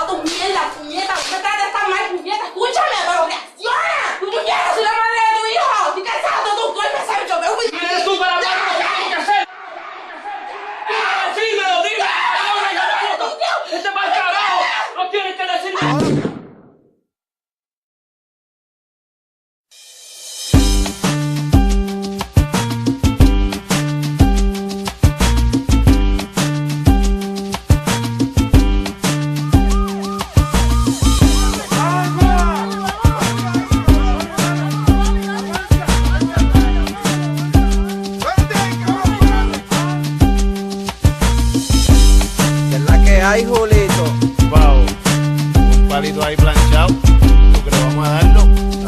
tu mierda, puñeta. No me trates tan mal, puñeta. Escúchame, pero reacciona. Puñeta, soy la madre de tu hijo. Estoy cansado de tu golpe, ¿sabes? Yo veo un... ¿Quién eres tú para hablar lo que tienes que hacer? ¡Dímelo, dime! ¡Este mal carajo! ¡No tienes que decirme! Ay, Julito. Wow, un palito ahí planchado. ¿Tú crees que vamos a darlo?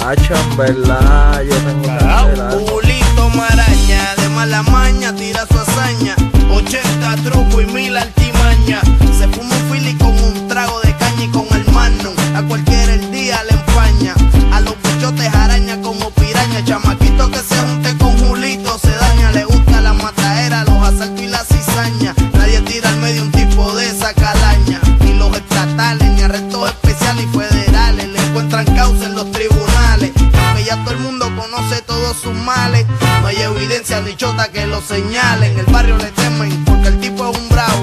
Hacho, en verdad, yo tengo que hacer algo. Julito Maraña, de mala maña, tira su hazaña. 80 truco y 1000 altimaña. Se fuma un fili con un trago de caña y con el magnum. A cualquiera el día le empaña. A los bichotes araña como piraña. Chamaquito que se junte con Julito se daña. Le gusta la matadera, los asaltos y la cizaña. Nadie tira al medio un tipo de esa calaña. Ni los estatales, ni arrestos especiales y federales le encuentran causa en los tribunales. Aunque ya todo el mundo conoce todos sus males, no hay evidencia ni chota que lo señale. En el barrio le temen porque el tipo es un bravo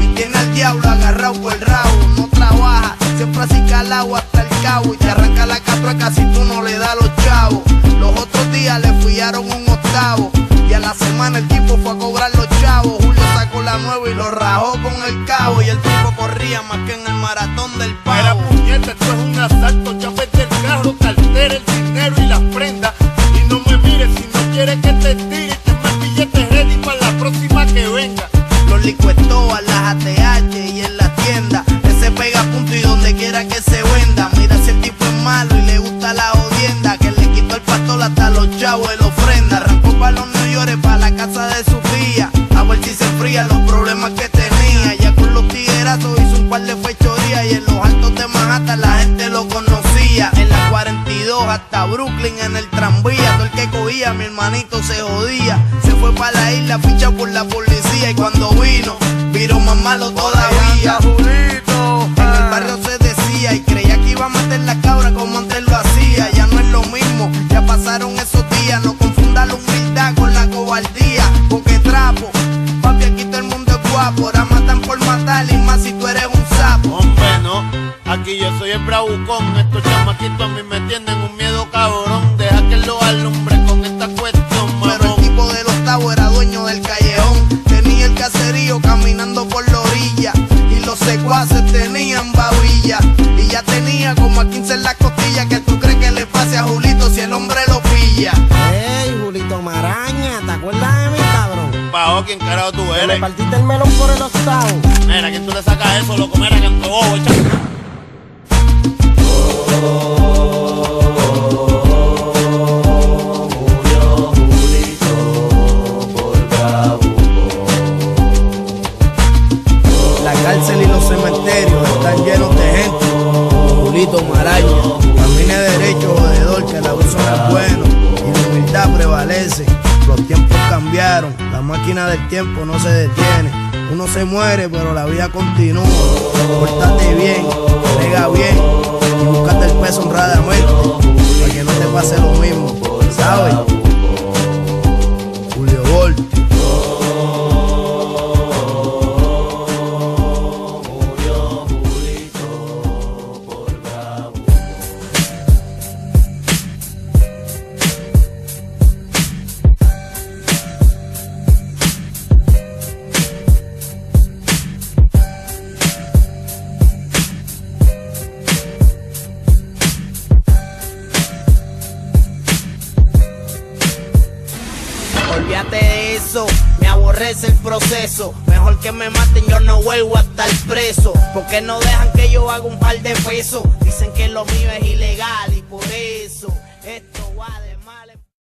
y tiene al diablo agarrado por el rabo. No trabaja, siempre así calado hasta el cabo, y te arranca la catraca si tú no le das los chavos. Los otros días le fiaron un octavo y a la semana el tipo fue a cobrar los chavos. Julio sacó la nueva y lo rajó con el cabo, y el tipo corría más que en el maratón del pavo. Era puñeta, esto es un asalto. Llaves del carro, cartera, el dinero y las prendas. Y no me mires si no quieres que te tire. Ten más billetes ready para la próxima que venga. Los licuetoas, las ATH y en la tienda. Ese pega punto y donde quiera que se venda. Mira si el tipo es malo y le gusta la jodienda, que le quitó el pastor hasta los chavos de la ofrenda. Arrancó para los New York, para la casa de su tía, a ver si se enfría los problemas que tenía. Ya con los tiguerazos hizo un par de fechorías, y en los altos de Manhattan la gente lo conocía. En la 42 hasta Brooklyn en el tranvía, todo el que cogía mi hermanito se jodía. Se fue para la isla fichado por la policía, y cuando vino más malo todavía. Julito. En el barrio se decía y creía que iba a matar la cabra como antes lo hacía. Ya no es lo mismo, ya pasaron esos días. No confunda la humildad con la cobardía, porque trapo, papi, aquí todo el mundo es guapo. Ahora matan por matar y más si tú eres un sapo. Hombre, no, aquí yo soy el bravucón. Estos chamaquitos a mí me tienen un miedo cabrón. Deja que lo alumbre con esta cuestión, mamón. Pero el tipo del octavo era dueño del callejón. Tenía el caserío caminando por la orilla, y los secuaces tenían babilla. Y ya tenía como a 15 en las costillas. ¿Qué tú crees que le pase a Julito si el hombre lo pilla? Ey, Julito Maraña, ¿te acuerdas de mí, cabrón? Bajo, ¿quién carajo tú Le eres? partiste el melón por el octavo. Mira, ¿quién tú le sacas eso? Loco, mira, canto bobo, La cárcel y los cementerios están llenos de gente. Julito Maraña, camine derecho, jodedor, que el abuso no es bueno y la humildad prevalece. Los tiempos cambiaron, la máquina del tiempo no se detiene. Uno se muere, pero la vida continúa. Pórtate bien, pega bien y búscate el peso honradamente, para que no te pase lo mismo, ¿sabes? Julio Volti. Olvídate de eso, me aborrece el proceso. Mejor que me maten, yo no vuelvo a estar preso. Porque no dejan que yo haga un par de pesos. Dicen que lo mío es ilegal y por eso esto va de